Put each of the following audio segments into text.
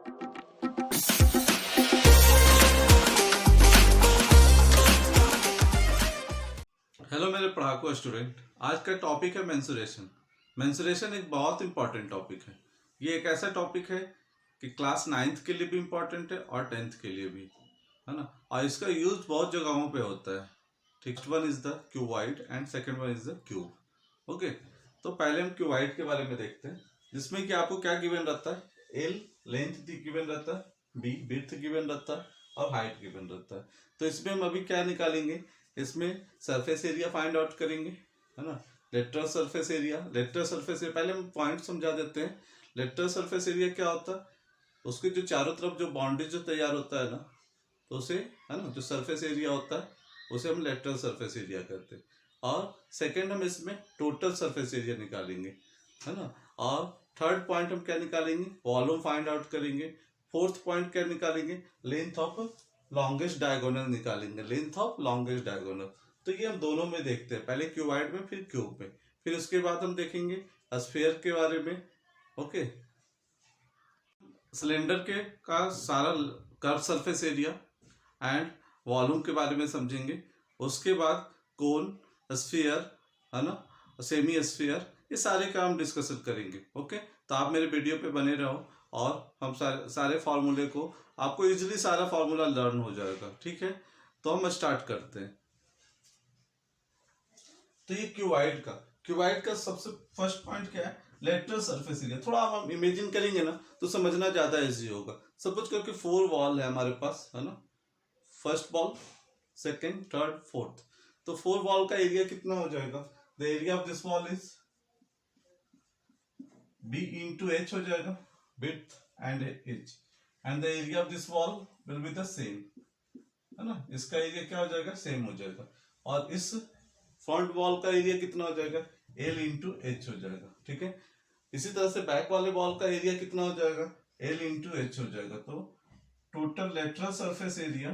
Hello मेरे पढ़ाकू student, आज का टॉपिक है मेंसुरेशन। मेंसुरेशन एक बहुत इंपॉर्टेंट टॉपिक है। ये एक ऐसा टॉपिक है कि क्लास 9th के लिए भी इम्पॉर्टेंट है और 10th के लिए भी, है ना। और इसका यूज बहुत जगहों पे होता है। ठीक, one is the cuboid and second one is the cube. Okay, तो पहले हम क्यूबॉइड के बारे में देखते हैं, जिसमें कि आपको क्या गिवन रहता है, एल लेंथ गिवन रहता है, बी विड्थ गिवन रहता है और हाइट गिवन रहता है। तो इसमें हम अभी क्या निकालेंगे, इसमें सरफेस एरिया फाइंड आउट करेंगे, है ना। लेटरल सरफेस एरिया, पहले हम पॉइंट समझा देते हैं। लेटरल सरफेस एरिया क्या होता है, उसके जो चारों तरफ जो बाउंड्री जो तैयार होता है ना, तो उसे, है ना, जो सरफेस एरिया होता है उसे हम लेटरल सरफेस एरिया कहते हैं। और सेकेंड हम इसमें टोटल सरफेस एरिया निकालेंगे, है ना। और थर्ड पॉइंट हम क्या निकालेंगे, वॉल्यूम फाइंड आउट करेंगे। फोर्थ पॉइंट क्या निकालेंगे, लेंथ ऑफ लॉन्गेस्ट डायगोनल निकालेंगे, लेंथ ऑफ लॉन्गेस्ट डायगोनल। तो ये हम दोनों में देखते हैं, पहले क्यूबॉइड में फिर क्यूब में, फिर उसके बाद हम देखेंगे स्फीयर के बारे में। ओके, सिलेंडर के का सारा curve surface area and volume के बारे में समझेंगे। उसके बाद कोन, स्फीयर, है ना, सेमी स्फीयर, ये सारे का हम डिस्कशन करेंगे। ओके, तो आप मेरे वीडियो पे बने रहो और हम सारे फार्मूले को, आपको इजीली सारा फार्मूला लर्न हो जाएगा। ठीक है, तो हम स्टार्ट करते हैं। तो ये क्यूबॉइड का सबसे फर्स्ट पॉइंट क्या है, लेटरल सरफेस एरिया। थोड़ा हम इमेजिन करेंगे ना तो समझना ज्यादा इजी होगा। सपोज करके 4 वॉल है हमारे पास, है ना, first wall, second, third, fourth. तो 4 वॉल का एरिया कितना हो जाएगा, the area of this wall is b into h हो जाएगा, width and h, and the area of this wall will be the same, है ना। इसका एरिया क्या हो जाएगा, सेम हो जाएगा। और इस फ्रंट वॉल का एरिया कितना हो जाएगा, l into h हो जाएगा। ठीक है, इसी तरह से बैक वाले वॉल का एरिया कितना हो जाएगा, l into h हो जाएगा। तो total lateral surface area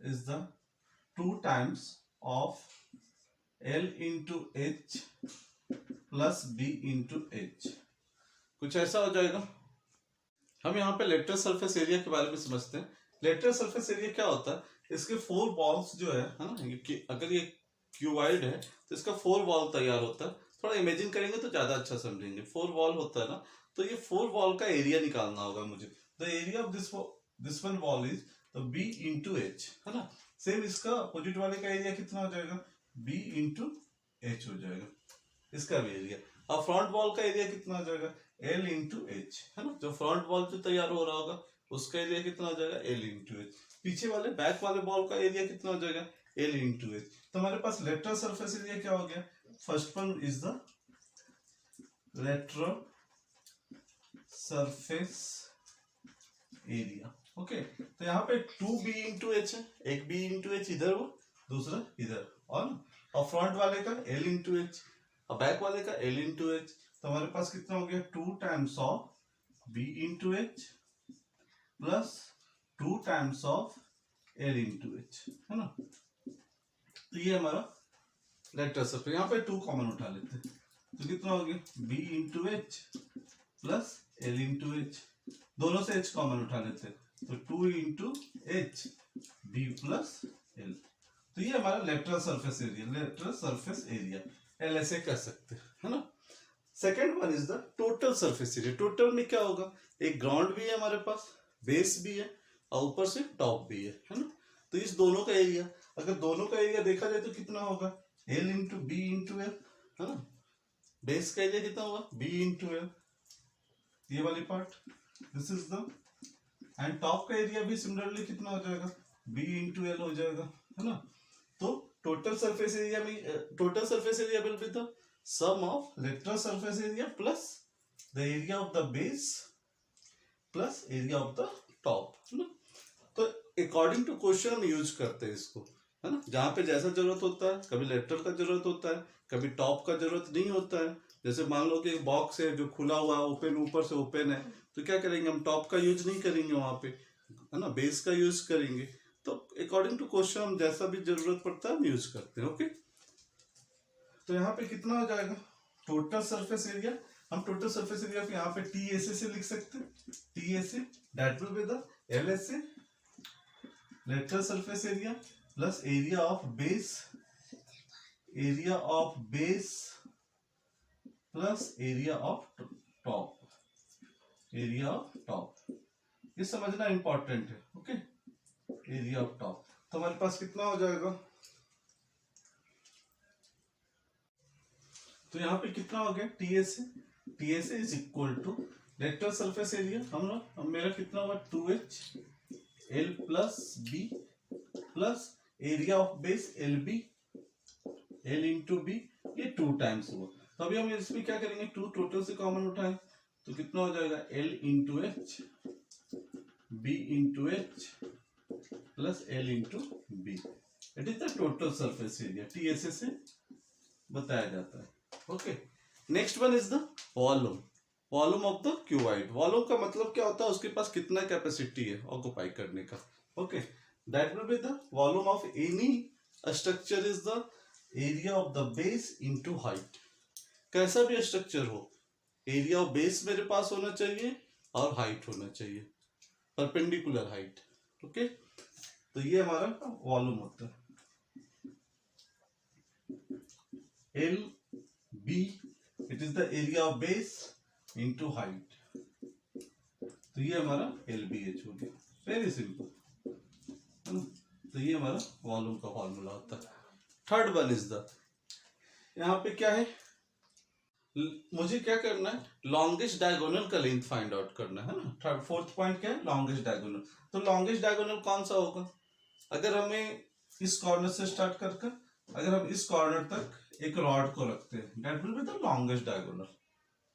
is the 2 times of L into H plus B into H, कुछ ऐसा हो जाएगा। हम यहाँ पे लेटरल सरफेस एरिया के बारे में समझते हैं। लेटरल सरफेस एरिया क्या होता है, इसके 4 वॉल्स जो है ना, अगर ये क्यूबॉइड है तो इसका 4 वॉल तैयार होता है। थोड़ा इमेजिन करेंगे तो ज्यादा अच्छा समझेंगे। 4 वॉल होता है ना, तो ये 4 वॉल का एरिया निकालना होगा मुझे। The area of this one wall is तो B into H, है ना। सेम इसका अपोजिट वाले का एरिया कितना हो जाएगा, B into H हो जाएगा, इसका भी एरिया। और फ्रंट वॉल का एरिया कितना हो जाएगा, L into H, है ना। जो फ्रंट वॉल जो तैयार हो रहा होगा उसका एरिया कितना हो जाएगा, L into H। पीछे वाले बैक वाले वॉल का एरिया कितना हो जाएगा, L into H। तो हमारे पास लेटरल सरफेस एरिया क्या हो गया, first one is the lateral surface area. Okay, तो यहाँ पे 2b into h है, एक b into h इधर हो, दूसरा इधर, और फ्रंट वाले का L into h और बैक वाले का L into h। तो हमारे पास कितना हो गया, 2 times of b into h plus 2 times of L into h, है ना। तो ये हमारा लेटरल सरफेस, यहाँ पे 2 कॉमन उठा लेते हैं, तो कितना हो गया, b into h plus L into h, दोनों से h कॉमन उठा लेते हैं, तो 2 into h b plus l। तो ये हमारा लेटरल सरफेस एरिया L ऐसे कह सकते हैं, है ना। Second one is the total surface area. Total में क्या होगा, एक ग्राउंड भी है हमारे पास, बेस भी है और ऊपर से टॉप भी है ना। तो इस दोनों का एरिया, अगर दोनों का एरिया देखा जाए तो कितना होगा, L into B into L, है ना। बेस का एरिया कितना होगा, B into L, ये वाली part, this is the, and top का एरिया भी सिमिलरली कितना हो जाएगा, B into L हो जाएगा, है ना। तो total surface area will be the sum of lateral surface area plus the area of the base plus area of the top, है ना। तो अकॉर्डिंग टू क्वेश्चन हम यूज करते हैं इसको, है ना। जहाँ पे जैसा जरूरत होता है, कभी लेटरल का जरूरत होता है, कभी टॉप का जरूरत नहीं होता है। जैसे मान लो कि एक बॉक्स है जो खुला हुआ है, ओपन, ऊपर से ओपन है, तो क्या करेंगे हम, टॉप का यूज नहीं करेंगे वहां पे, है ना, बेस का यूज करेंगे। तो अकॉर्डिंग टू क्वेश्चन हम जैसा भी जरूरत पड़ता है हम यूज करते हैं। ओके, तो यहाँ पे कितना हो जाएगा, टोटल सरफेस एरिया, हम टोटल सरफेस एरिया को यहाँ पे TSA से लिख सकते हैं, TSA that will be the LSA lateral surface area plus area of base plus area of top, ये समझना इंपॉर्टेंट है। ओके, एरिया ऑफ टॉप, तो हमारे पास कितना हो जाएगा, तो यहाँ पे कितना हो गया TSA is equal to lateral surface area, हम मेरा कितना हुआ 2H L plus B plus area of base LB L into B, ये 2 टाइम्स हुआ। तो अभी हम इसमें क्या करेंगे, 2 टोटल से कॉमन उठाएं तो कितना हो जाएगा L into H B into H plus L into B, it is the total surface area, TSA से बताया जाता है। Okay, next one is the volume of the cuboid. Volume का मतलब क्या होता है, उसके पास कितना कैपेसिटी है ऑक्यूपाई करने का। Okay, that will be the volume of any structure is the area of the base into height. कैसा भी स्ट्रक्चर हो, एरिया ऑफ बेस मेरे पास होना चाहिए और हाइट होना चाहिए, परपेंडिकुलर हाइट। ओके, तो ये हमारा वॉल्यूम होता है। L B it is the area of base into height, तो ये हमारा LBH हो गया, वेरी सिंपल है ना। तो ये हमारा वॉल्यूम का फॉर्मूला होता है। थर्ड वन इज द, यहाँ पे क्या है, मुझे क्या करना है, लॉन्गेस्ट डायगोनल का लेंथ फाइंड आउट करना है ना। थर्ड फोर्थ पॉइंट क्या है, लॉन्गेस्ट डायगोनल। तो लॉन्गेस्ट डायगोनल कौन सा होगा, अगर हमें इस कॉर्नर से स्टार्ट कर अगर हम इस कॉर्नर तक एक रॉड को रखते हैं, that will be the longest diagonal.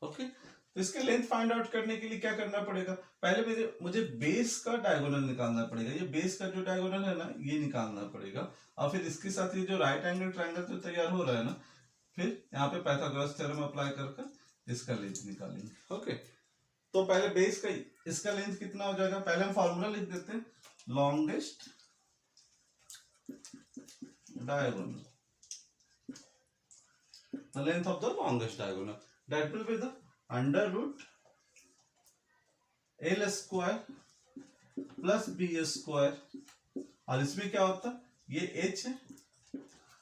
Okay, तो इसके लेंथ फाइंड आउट करने के लिए क्या करना पड़ेगा, पहले मुझे बेस का डायगोनल निकालना पड़ेगा, ये बेस का जो डायगोनल है ना ये निकालना पड़ेगा, और फिर इसके साथ ये जो राइट एंगल ट्रायंगल जो तैयार हो रहा है ना, फिर यहाँ पे पाइथागोरस थ्योरम अप्लाई कर इसका लेंथ निकालेंगे। ओके, तो पहले बेस का इसका लेंथ कितना हो जाएगा, पहले हम फॉर्मूला लिख देते हैं, longest diagonal, the length of the longest diagonal, that will be the under root L square plus B square, और इसमें क्या होता है, ये H है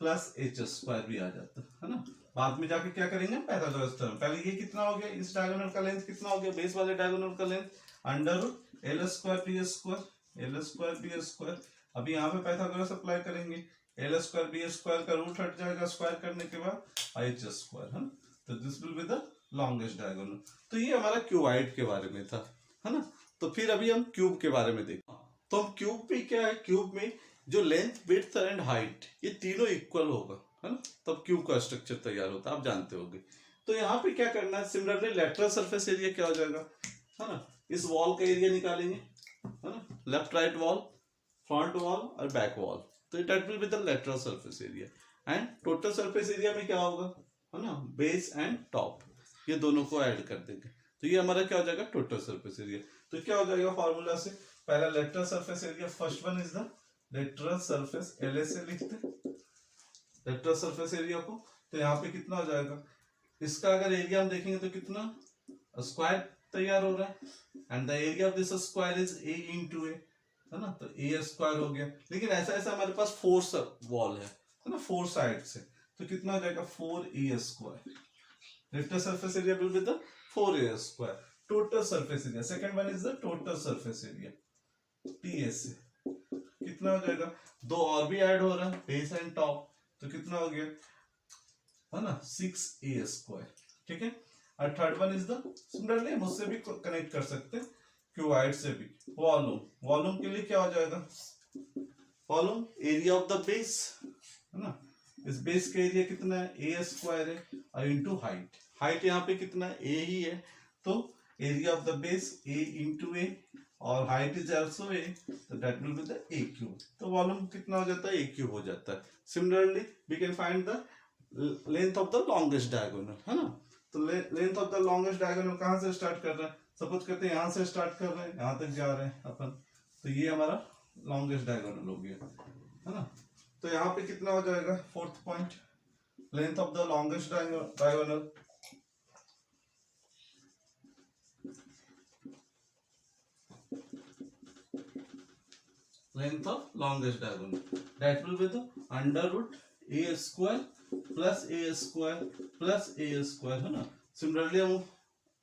प्लस H स्क्वायर भी आ जाता है ना। बाद में जाके क्या करेंगे, पाइथागोरस थ्योरम। पहले ये कितना हो गया, इस डायगोनल का लेंथ कितना हो गया, बेस वाले डायगोनल का length under root L square B square. अभी यहाँ पे पाइथागोरस अप्लाई करेंगे, L स्क्वायर B स्क्वायर का रूट हट जाएगा स्क्वायर करने के बाद H स्क्वायर, है ना। तो this will be the longest diagonal. तो ये हमारा क्यूबॉइड के बारे में था, है ना। तो फिर अभी हम क्यूब के बारे में देखते हैं। तो हम क्यूब में क्या है, क्यूब में जो लेंथ विड्थ एंड हाइट ये तीनों इक्वल होगा, है ना, तब क्यूब का स्ट्रक्चर तैयार होता है, आप जानते होंगे। तो यहाँ पे क्या करना है, सिमिलरली लेटरल सरफेस एरिया क्या हो जाएगा, है ना, इस वॉल का एरिया निकालेंगे, है ना, left right wall, front wall और बैक वॉल, तो that will be the lateral surface area. And total surface area में क्या होगा, है ना, बेस एंड टॉप, ये दोनों को ऐड कर देंगे, तो ये हमारा क्या हो जाएगा, टोटल सरफेस एरिया। तो क्या हो जाएगा फॉर्मूला से, पहला lateral surface area, first one is the lateral surface, LSA लिखते हैं लेटरल सरफेस एरिया को। तो यहाँ पे कितना हो जाएगा, इसका अगर एरिया हम देखेंगे तो कितना स्क्वायर तैयार हो रहा है, and the area of this square is A into A, है ना, तो A स्क्वायर हो गया। लेकिन ऐसा ऐसा हमारे पास 4 वॉल है ना, 4 साइड से, तो कितना हो जाएगा 4A square. Lateral surface area will be the 4A square. Total surface area, second one is the total surface area, TSA, कितना हो जाएगा, 2 और भी ऐड हो रहा है, बेस एंड टॉप, तो कितना हो गया, है ना, 6A स्क्वायर। ठीक है, और third one is the, similarly हम उससे भी कनेक्ट कर सकते हैं, क्यूबॉइड से भी। वॉल्यूम के लिए क्या हो जाएगा, volume area of the base, है ना, इस बेस का एरिया कितना है, A स्क्वायर है, और इंटू हाइट यहाँ पे कितना है, A ही है, तो area of the base A into A, और हाइट इज आल्सो A, तो that will be the A cube. तो वॉल्यूम कितना हो जाता है, A क्यूब हो जाता है। Similarly we can find the length of the longest diagonal, है ना। तो length of the longest diagonal कहाँ से स्टार्ट कर रहे हैं, सपोज करते हैं यहाँ से स्टार्ट कर रहे हैं, यहाँ तक जा रहे हैं अपन, तो ये हमारा लॉन्गेस्ट डायगोनल हो गया, है ना। तो यहाँ पे कितना हो जाएगा, fourth point, length of the longest diagonal length of longest diagonal. That will be the under root a square plus a square plus a square, है ना. सिमिलरली हम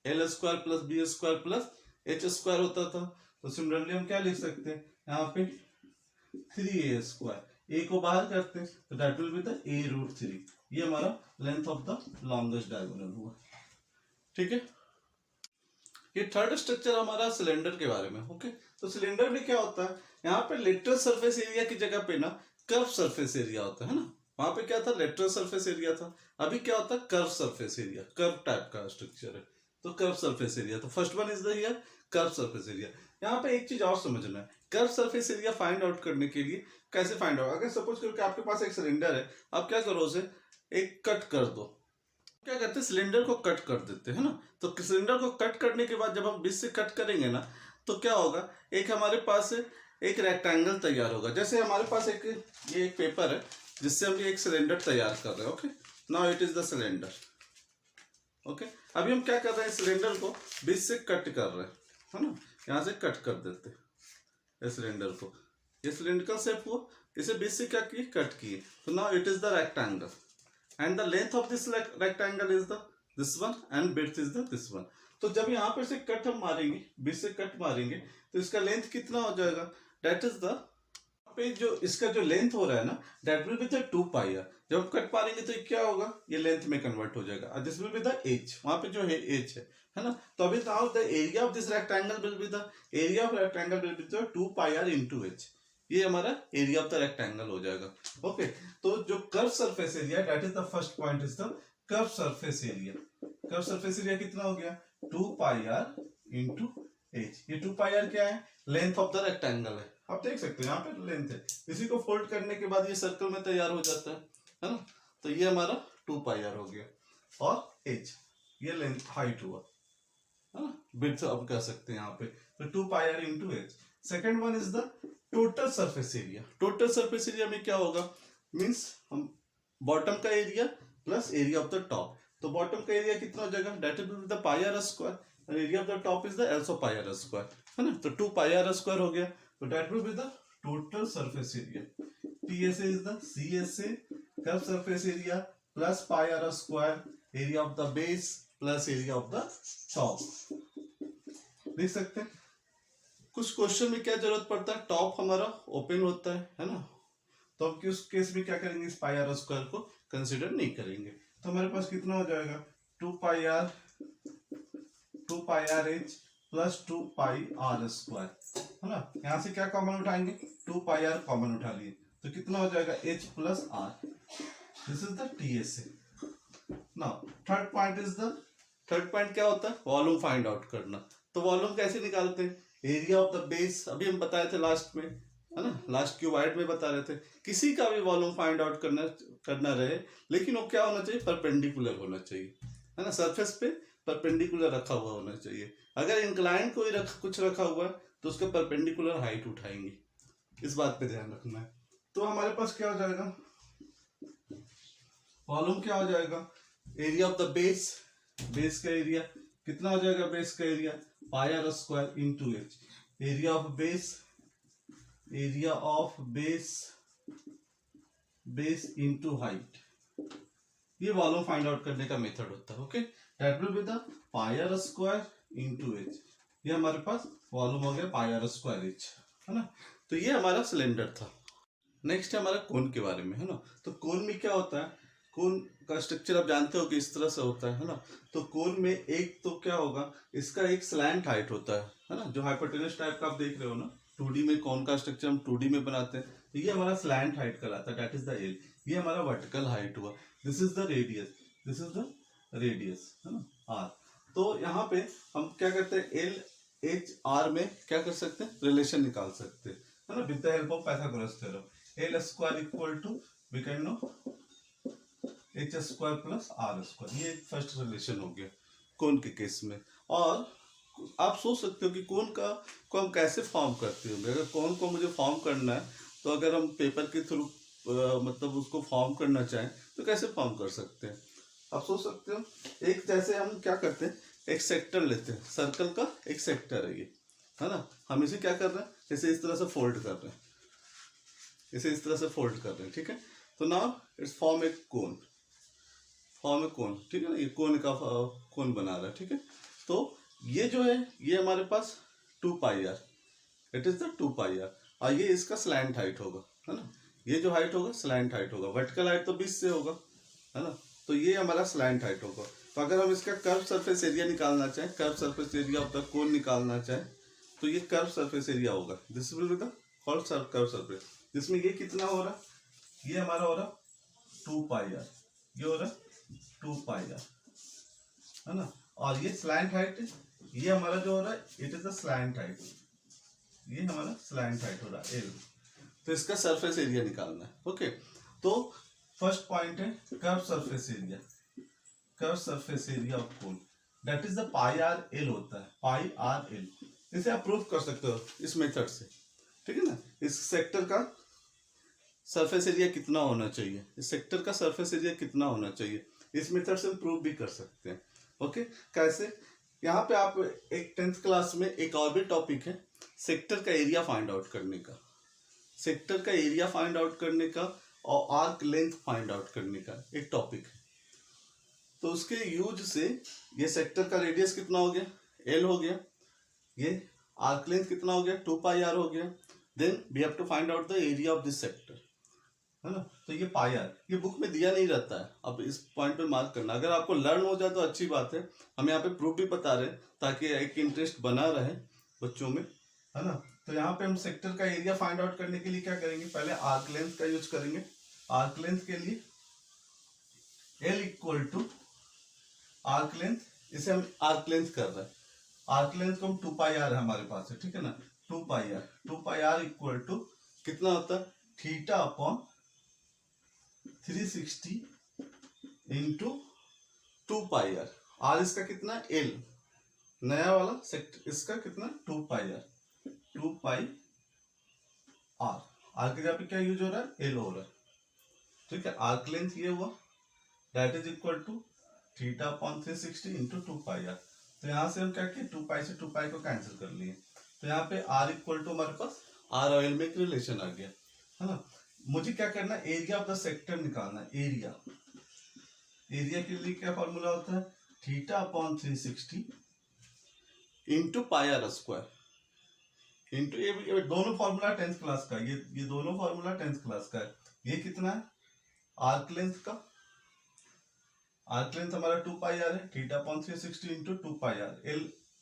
L square plus B square plus H square होता था, तो similarly हम क्या लिख सकते हैं यहाँ पे 3a स्क्वायर, ए को बाहर करते हैं तो that will be the a root 3. ये हमारा length of the longest diagonal हुआ. ठीक है. ये थर्ड स्ट्रक्चर हमारा सिलेंडर के बारे में. ओके, तो सिलेंडर में क्या होता है, यहाँ पे लेटरल सरफेस एरिया की जगह पे ना कर्व सरफेस एरिया होता है ना. वहां पे क्या था, लेटरल सरफेस एरिया था. अभी क्या होता है, curve surface area. Curve type का स्ट्रक्चर है तो कर्व सरफेस एरिया. तो first one is the here curve surface area. यहाँ पे एक चीज और समझना है, curve surface area find out करने के लिए कैसे फाइंड आउट. अगर सपोज करो कि आपके पास एक सिलेंडर है, आप क्या करो, उसे एक कट कर दो. क्या करते हैं, सिलेंडर को कट कर देते हैं ना. तो सिलेंडर को कट करने के बाद जब हम बीच से कट करेंगे ना, तो क्या होगा, एक हमारे पास एक रेक्टेंगल तैयार होगा. जैसे हमारे पास ये एक पेपर है जिससे हम ये एक सिलेंडर तैयार कर रहे हैं. Okay, now it is the cylinder. Okay, अभी हम क्या कर रहे हैं, सिलेंडर को बीच से कट कर रहे हैं, है ना. यहाँ से कट कर देते हैं सिलेंडर को. ये सिलेंड्रिकल शेप को इसे बीच से क्या किए, कट किए. तो now it is the rectangle and the length of this rectangle is the this one and width is the this one. तो जब यहाँ पर से कट हम मारेंगे, बीच से कट मारेंगे, तो इसका लेंथ कितना हो जाएगा, that is the पे जो इसका जो लेंथ हो रहा है ना, that will be the 2 pi r. जब हम कट मारेंगे तो क्या होगा, ये लेंथ में कन्वर्ट हो जाएगा. This will be the edge, वहां पे जो है एज है ना. तो अभी now the area of this rectangle will be the area of rectangle will be the 2 pi r into h. ये हमारा एरिया ऑफ द रेक्टेंगल हो जाएगा. ओके, तो जो curve surface area, that is the first point is the curve surface area. Curve surface area कितना हो गया, 2 pi r into h. ये 2 pi r क्या है, लेंथ ऑफ द रेक्टेंगल है. आप देख सकते हो यहाँ पे लेंथ है. इसी को फोल्ड करने के बाद ये सर्कल में तैयार हो जाता है ना. तो ये हमारा 2 pi r हो गया. और h ये लेंथ हाइट हुआ, है ना. विड्थ अब कह सकते हैं यहाँ पे. तो 2 pi r into h. Second one is the total surface area. Total surface area में क्या होगा, मीन्स हम बॉटम का area plus area of the top. तो बॉटम का एरिया कितना हो जाएगा, that will be the pi are square, और area of the top is the also pi are square, है ना. तो 2 पाई आर स्क्वायर हो गया. तो that will be the total surface area. TSA is the CSA curve surface area plus pi are square, area of the base plus area of the top. देख सकते हैं कुछ क्वेश्चन में क्या जरूरत पड़ता है, टॉप हमारा ओपन होता है ना. तो हम किस केस में क्या करेंगे, इस पाई आर स्क्वायर को कंसीडर नहीं करेंगे. तो हमारे पास कितना हो जाएगा, 2 pi r h plus 2 pi r square, है ना. यहाँ से क्या कॉमन उठाएंगे, 2 pi r कॉमन उठा लिए, तो कितना हो जाएगा, h plus r. This is the TSA. Now third point क्या होता है, वॉल्यूम फाइंड आउट करना. तो वॉल्यूम कैसे निकालते हैं, एरिया ऑफ द बेस. अभी हम बताए थे लास्ट में, है ना, लास्ट क्यूबाइड में बता रहे थे. किसी का भी वॉल्यूम फाइंड आउट करना रहे, लेकिन वो क्या होना चाहिए, परपेंडिकुलर होना चाहिए, है ना. सरफेस पे परपेंडिकुलर रखा हुआ होना चाहिए. अगर इंक्लाइन कोई कुछ रखा हुआ है तो उसके परपेंडिकुलर हाइट उठाएंगे. इस बात पे ध्यान रखना है. तो हमारे पास क्या हो जाएगा, वॉल्यूम क्या हो जाएगा, area of the base. Base का एरिया कितना हो जाएगा, बेस का area pi are square into H. Area of base into height. ये वॉल्यूम फाइंड आउट करने का मेथड होता है. Okay, that will be the pi are square into H. ये हमारे पास वॉल्यूम हो गया पाई आर स्क्वायर एच, है ना. तो ये हमारा सिलेंडर था. नेक्स्ट है हमारा कोन के बारे में, है ना. तो कोन में क्या होता है, कोन का स्ट्रक्चर आप जानते हो कि इस तरह से होता है ना. तो कोन में एक तो क्या होगा, इसका एक स्लैंट हाइट होता है ना. जो हाइपोटेनस टाइप का आप देख रहे हो ना, 2D में कोन का स्ट्रक्चर हम 2D में बनाते हैं. तो ये हमारा स्लैंट हाइट कहलाता है, दैट इज द एल. ये हमारा वर्टिकल हाइट हुआ. दिस इज द रेडियस, है ना, आर. तो यहाँ पे हम क्या करते हैं, एल एच आर में क्या कर सकते हैं, रिलेशन निकाल सकते हैं, है ना, with the help of Pythagoras theorem. L square equal to we can know H square plus R square. ये फर्स्ट रिलेशन हो गया कोन के केस में. और आप सोच सकते हो कि कोन को हम कैसे फॉर्म करते होंगे. अगर कोन को मुझे फॉर्म करना है, तो अगर हम पेपर के थ्रू मतलब उसको फॉर्म करना चाहें तो कैसे फॉर्म कर सकते हैं. आप सोच सकते हो, एक जैसे हम क्या करते हैं, एक सेक्टर लेते हैं, सर्कल का एक सेक्टर है ये, है ना. हम इसे क्या कर रहे हैं, जैसे इस तरह से फोल्ड कर रहे हैं. इसे इस तरह से फोल्ड कर रहे हैं, ठीक है। तो नाउ इट्स फॉर्म ए कोन, ठीक है ना, ये कोन का कोन बना रहा है, ठीक है। तो ये जो है ये हमारे पास 2πr, it is the 2πr, और ये इसका स्लैंट हाइट होगा, है ना। ये जो हाइट होगा स्लैंट हाइट होगा, वर्टिकल हाइट तो 20 से होगा, है ना। तो ये हमारा स्लैंट हाइट होगा। तो अगर हम इसका कर्व सरफेस एरिया निकालना चाहें, curve surface area of the cone निकालना चाहें, तो ये कर्व सरफेस एरिया होगा, this will be the called curve surface, जिसमें ये कितना हो रहा है, ये हमारा हो रहा 2πr, ये हो रहा 2πr, है ना। और ये स्लैंट हाइट, ये हमारा जो हो रहा है it is the slant height, ये हमारा स्लैंट हाइट हो रहा है L। तो इसका सरफेस एरिया निकालना है, ओके। तो फर्स्ट पॉइंट है curve surface area, curve surface area of cone, that is the πr/L होता है, πr/L। इसे आप प्रूफ कर सकते हो इस मेथड से, ठीक है ना। इस सेक्टर का सरफेस एरिया कितना होना चाहिए, इस सेक्टर का सरफेस एरिया कितना होना चाहिए, इस मेथड से हम प्रूफ भी कर सकते हैं, ओके। कैसे, यहाँ पे आप एक 10th क्लास में एक और भी टॉपिक है सेक्टर का एरिया फाइंड आउट करने का, सेक्टर का एरिया फाइंड आउट करने का और आर्क लेंथ फाइंड आउट करने का एक टॉपिक है। तो उसके यूज से ये सेक्टर का रेडियस कितना हो गया, L हो गया, ये आर्क लेंथ कितना हो गया, 2πr हो गया, then we have to find out the area of this sector, है ना। तो ये πr, ये बुक में दिया नहीं रहता है, अब इस पॉइंट पे मार्क करना, अगर आपको लर्न हो जाए तो अच्छी बात है। हम यहाँ पे प्रूफ भी बता रहे हैं ताकि एक इंटरेस्ट बना रहे बच्चों में, है ना। तो यहाँ पे हम सेक्टर का एरिया फाइंड आउट करने के लिए क्या करेंगे, पहले आर्क लेंथ का यूज करेंगे। आर्क लेंथ के लिए L equal to arc length, इसे हम आर्क लेंथ कर रहे हैं, आर्क लेंथ को हम 2πr है हमारे पास है, ठीक है ना। 2πr इक्वल टू कितना होता है, theta upon 360 into 2πr, are इसका कितना है L, नया वाला सेक्टर इसका कितना 2πr, 2πr, आर के जगह पे क्या यूज हो रहा है, L हो रहा है, ठीक है। आर्क लेंथ ये हुआ, that is equal to theta upon 360 into 2πr। तो यहाँ से हम क्या किए, 2π से 2π को कैंसिल कर लिए, तो यहाँ पे r इक्वल टू हमारे पास r और L में एक रिलेशन आ गया, है ना। मुझे क्या करना है, एरिया ऑफ द सेक्टर निकालना है। एरिया, एरिया के लिए क्या फॉर्मूला होता है, theta upon 360 into πr square, into ये दोनों फॉर्मूला 10th क्लास का, ये दोनों फॉर्मूला 10th क्लास का है। ये कितना है, आर्क लेंथ का, आर्क लेंथ हमारा 2πr है, theta upon 360 into 2πr,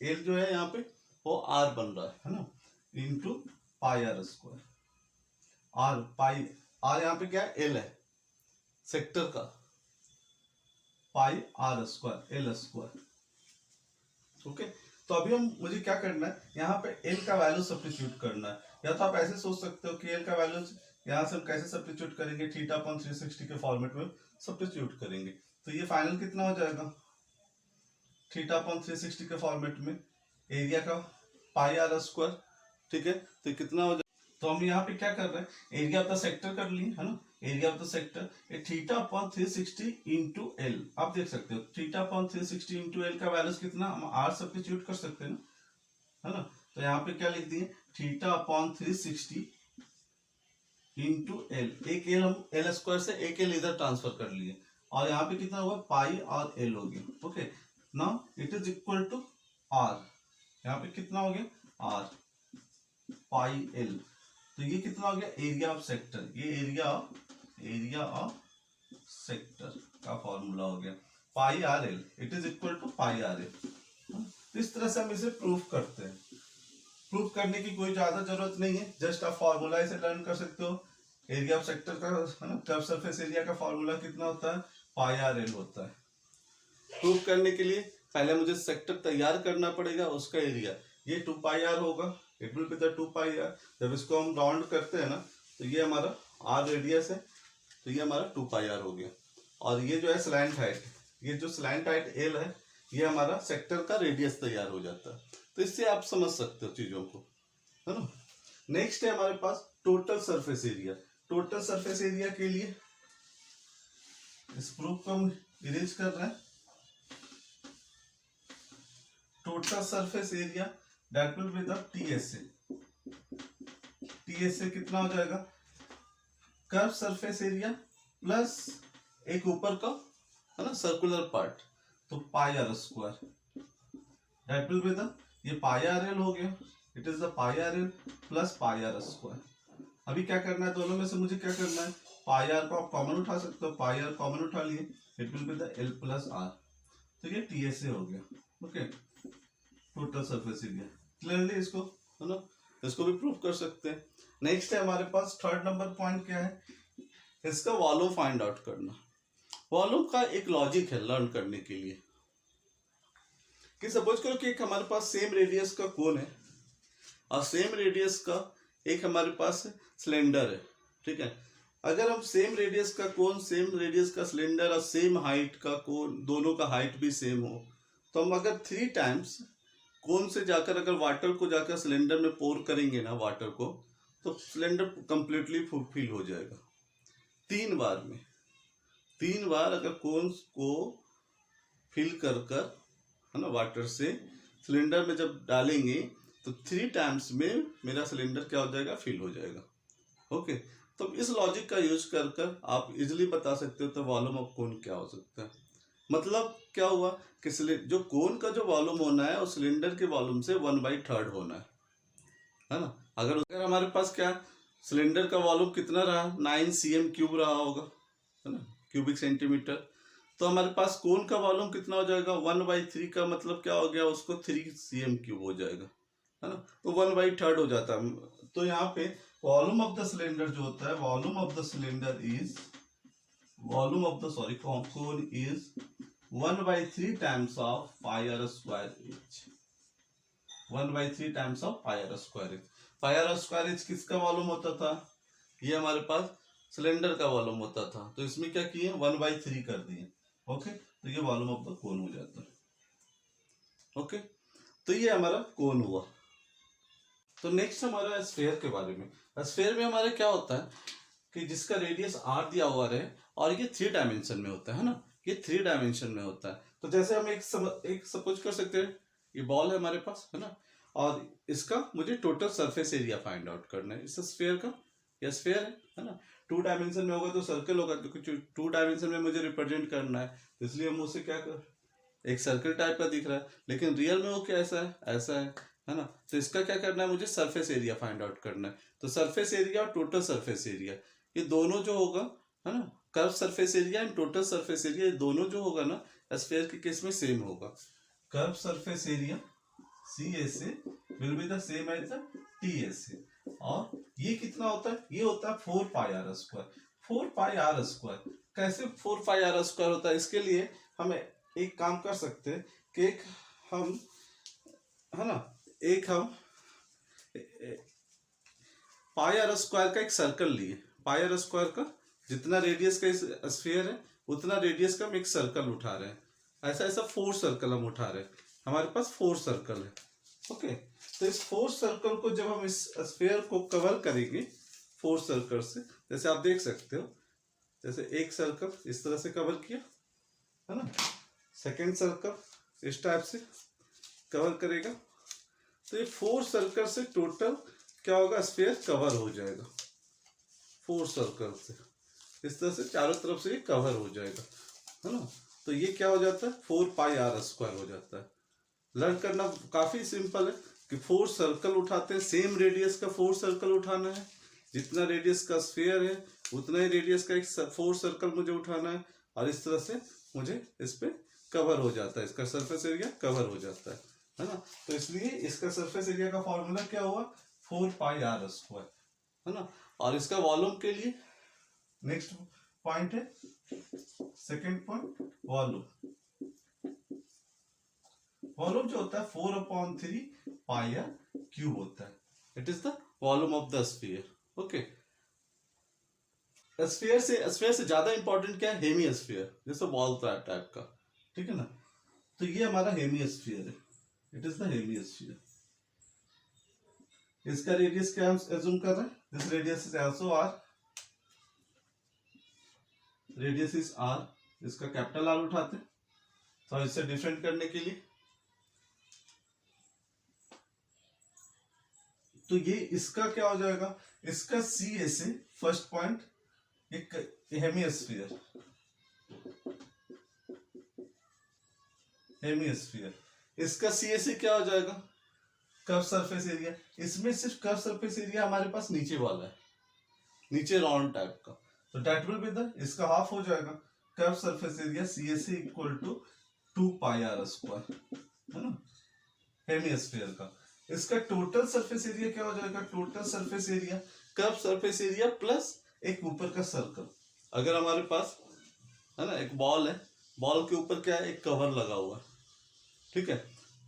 L जो है यहाँ पे वो r बन रहा है ना, इंटू πr स्क्वायर, r यहाँ पे क्या है, L है सेक्टर का, πr square, L square, okay. तो अभी मुझे क्या करना है, यहाँ पे L का वैल्यू सब्स्टिट्यूट करना है, या तो आप ऐसे सोच सकते हो कि L का वैल्यू यहाँ से हम कैसे सब्स्टिट्यूट करेंगे, थीटा अपॉन 360 के फॉर्मेट में सब्स्टिट्यूट करेंगे। तो ये फाइनल कितना हो जाएगा, थीटा अपॉन 360 के फॉर्मेट में एरिया का πr स्क्वायर, ठीक है। तो कितना हो जाएगा, तो हम यहाँ पे क्या कर रहे हैं, एरिया ऑफ द सेक्टर कर लिए, है ना। Area of the sector theta upon 360 into L, आप देख सकते हो थीटा अपॉन 360 इंटू L का वैल्यूज कितना, हम r सब्स्टिट्यूट कर सकते हैं ना, है ना। तो यहाँ पे क्या लिख दिए, थीटा अपॉन 360 इंटू L, एक L हम L स्क्वायर से एक L इधर ट्रांसफर कर लिए, और यहाँ पे कितना हुआ, पाई और L हो गया, okay. Now it is equal to r, यहाँ पे कितना हो गया, r पाई L, तो ये कितना हो गया, एरिया ऑफ सेक्टर, ये एरिया ऑफ सेक्टर का फॉर्मूला हो गया πr/L, it is equal to πr/L। तो इस तरह से हम इसे प्रूफ करते हैं। प्रूफ करने की कोई ज्यादा जरूरत नहीं है, जस्ट आप फॉर्मूला इसे लर्न कर सकते हो। एरिया ऑफ सेक्टर का, है ना, कर्व सरफेस एरिया का फॉर्मूला कितना होता है, πr/L होता है। प्रूफ करने के लिए पहले मुझे सेक्टर तैयार करना पड़ेगा, उसका एरिया ये 2πr होगा, it will be the 2πr। जब इसको हम राउंड करते हैं ना, तो ये हमारा r रेडियस है, तो ये हमारा 2πr हो गया, और ये जो है स्लैंट हाइट, ये जो स्लैंट हाइट L है, ये हमारा सेक्टर का रेडियस तैयार हो जाता है। तो इससे आप समझ सकते हो चीजों को, है ना। नेक्स्ट है हमारे पास total surface area. Total surface area के लिए इस प्रूफ को हम इरेज कर रहे हैं। Total surface area that will be the TSA। TSA कितना हो जाएगा, कर्व सरफेस एरिया प्लस एक ऊपर का है ना सर्कुलर पार्ट, तो pi are square that will be the, ये पाई आर एल हो गया, it is the pi r l plus pi are square. अभी क्या करना है, दोनों में से मुझे क्या करना है, पाई आर को आप कॉमन उठा सकते हो, पाई आर कॉमन उठा लिए, it will be the L plus R, तो ये टी एस ए हो गया। Okay, total surface area clearly इसको है ना, इसको भी प्रूव कर सकते हैं। नेक्स्ट है हमारे पास थर्ड नंबर पॉइंट क्या है, इसका वॉल्यूम फाइंड आउट करना। वॉल्यूम का एक लॉजिक है लर्न करने के लिए, कि सपोज करो कि एक हमारे पास सेम रेडियस का कोन है और सेम रेडियस का एक हमारे पास सिलेंडर है, ठीक है। अगर हम सेम रेडियस का कोन, सेम रेडियस का सिलेंडर और सेम हाइट का कोन, दोनों का हाइट भी सेम हो, तो हम अगर 3 टाइम्स कोन से जाकर अगर वाटर को जाकर सिलेंडर में पोर करेंगे ना वाटर को, तो सिलेंडर कंप्लीटली फिल हो जाएगा 3 बार में। 3 बार अगर कोन को फिल कर कर है ना वाटर से सिलेंडर में जब डालेंगे, तो 3 टाइम्स में मेरा सिलेंडर क्या हो जाएगा, फिल हो जाएगा। ओके, तो इस लॉजिक का यूज कर कर आप इजिली बता सकते हो तो वॉल्यूम ऑफ कोन क्या हो सकता है। मतलब क्या हुआ कि जो कोन का जो वॉल्यूम होना है वो सिलेंडर के वॉल्यूम से 1/3 होना है ना। अगर हमारे पास क्या सिलेंडर का वॉल्यूम कितना रहा, 9 cm³ रहा होगा, है ना, क्यूबिक सेंटीमीटर, तो हमारे पास कोन का वॉल्यूम कितना हो जाएगा, 1/3 का मतलब क्या हो गया, उसको 3 cm³ हो जाएगा, है ना, तो 1/3 हो जाता है। तो यहाँ पे वॉल्यूम ऑफ द सिलेंडर जो होता है, volume of the cylinder is, volume of the sorry cone is 1/3 times of pi are square H, 1/3 times of pi are square H. Pi are square H किसका volume होता था, ये हमारे पास cylinder का volume होता था, तो इसमें क्या किए 1/3 कर दिए। ओके, तो ये वॉल्यूम ऑफ द कोन हो जाता है। ओके, तो ये हमारा कोन हुआ। तो नेक्स्ट हमारा स्फीयर के बारे में। स्फीयर में हमारे क्या होता है कि जिसका रेडियस आर दिया हुआ रहे और ये 3 डायमेंशन में होता है ना, ये 3 डायमेंशन में होता है। तो जैसे हम एक सपोज कर सकते हैं, ये बॉल है हमारे पास, है ना, और इसका मुझे total surface area find out करना है इस स्फीयर का। यह स्फीयर है ना, 2 डायमेंशन में होगा तो सर्कल होगा, क्योंकि 2 डायमेंशन में मुझे रिप्रेजेंट करना है, तो इसलिए हम उसे क्या कर, एक सर्कल टाइप का दिख रहा है, लेकिन रियल में वो कैसा है, ऐसा है ना। तो इसका क्या करना है, मुझे सरफेस एरिया फाइंड आउट करना है। तो सरफेस एरिया और टोटल सरफेस एरिया, ये दोनों जो होगा, है ना, curve surface area and total surface area, ये दोनों जो होगा ना स्फीयर के केस में सेम होगा। Curve surface area CSA will be the same as the TSA, और ये कितना होता है, ये होता है 4 pi are square. 4 pi are square कैसे 4 पाई आर स्क्वायर होता है, इसके लिए हमें एक काम कर सकते हैं कि एक हम, है ना, एक हम पाई आर स्क्वायर का एक सर्कल लिए, पाई आर स्क्वायर का जितना रेडियस का स्फीयर है उतना रेडियस का हम एक सर्कल उठा रहे हैं, ऐसा ऐसा 4 सर्कल हम उठा रहे हैं, हमारे पास 4 सर्कल है। ओके, तो इस 4 सर्कल को जब हम इस स्फीयर को कवर करेंगे 4 सर्कल से, जैसे आप देख सकते हो, जैसे एक सर्कल इस तरह से कवर किया, है ना, सेकेंड सर्कल इस टाइप से कवर करेगा, तो ये 4 सर्कल से टोटल क्या होगा, स्फीयर कवर हो जाएगा 4 सर्कल से, इस तरह से चारों तरफ से ये कवर हो जाएगा, है ना। तो ये क्या हो जाता है, 4 पाई आर स्क्वायर हो जाता है। लर्न करना काफी सिंपल है कि 4 सर्कल उठाते हैं, सेम रेडियस का 4 सर्कल उठाना है, जितना रेडियस का स्फीयर है उतना ही रेडियस का एक 4 सर्कल मुझे उठाना है, और इस तरह से मुझे इस पे कवर हो जाता है, इसका सरफेस एरिया कवर हो जाता है ना। तो इसलिए इसका सरफेस एरिया का फॉर्मूला क्या हुआ, 4 पाई आर स्क्वायर, है ना। और इसका वॉल्यूम के लिए नेक्स्ट पॉइंट है, सेकंड पॉइंट, वॉल्यूम। वॉल्यूम जो होता है 4/3 पाई आर क्यूब होता है, it is the volume of the sphere. Okay, sphere से ज्यादा इंपॉर्टेंट क्या है, हेमी स्फीयर, जैसे बॉल टाइप का, ठीक है ना। तो ये हमारा हेमी स्फीयर है, it is the hemisphere. इसका रेडियस क्या हम एज्यूम कर रहे हैं, this radius is also R, radius is are, इसका कैपिटल आर उठाते हैं तो इससे डिफरेंट करने के लिए, तो ये इसका क्या हो जाएगा, इसका CSA फर्स्ट पॉइंट एक हेमिस्फीयर, हेमिस्फीयर, इसका सीएससी क्या हो जाएगा, कर्व सरफेस एरिया। इसमें सिर्फ कर्व सरफेस एरिया हमारे पास नीचे वाला है, नीचे राउंड टाइप का, तो दैट विल बी द, इसका हाफ हो जाएगा कर्व सरफेस एरिया सीएससी इक्वल टू 2 पाई आर स्क्वायर, है ना, हेमिस्फीयर का। इसका टोटल सरफेस एरिया क्या हो जाएगा, total surface area curve surface area plus एक ऊपर का सर्कल। अगर हमारे पास है ना एक बॉल है, बॉल के ऊपर क्या है, एक कवर लगा हुआ है, ठीक है,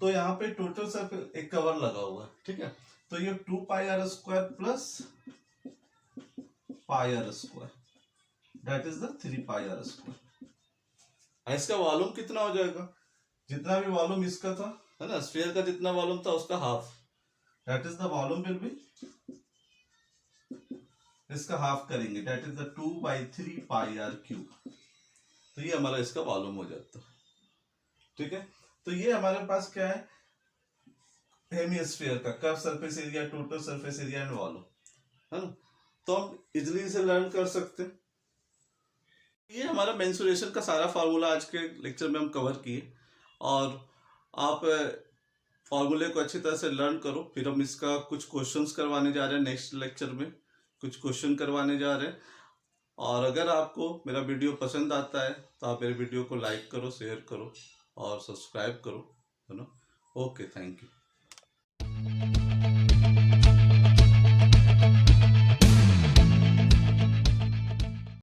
तो यहाँ पे टोटल सरफेस एक कवर लगा हुआ है, ठीक है, तो ये 2 pi are square plus pi are square, that is the 3 pi are square. इसका वॉल्यूम कितना हो जाएगा, जितना भी वॉल्यूम इसका था, है ना, स्फीयर का जितना वॉल्यूम था उसका half, that is the volume will be, इसका हाफ करेंगे, that is the 2/3 pi R cube, तो ये हमारा इसका वॉल्यूम हो जाता है, ठीक है। तो ये हमारे पास क्या है, हेमिस्फीयर का curve surface area, total surface area and volume, है ना, तो हम इजिली इसे लर्न कर सकते हैं। ये हमारा मेंसुरेशन का सारा फार्मूला आज के लेक्चर में हम कवर किए, और आप फार्मूले को अच्छी तरह से लर्न करो। फिर हम इसका कुछ क्वेश्चंस करवाने जा रहे हैं नेक्स्ट लेक्चर में, कुछ क्वेश्चन करवाने जा रहे हैं। और अगर आपको मेरा वीडियो पसंद आता है तो आप मेरे वीडियो को लाइक करो, शेयर करो और सब्सक्राइब करो, है ना। Okay, thank you.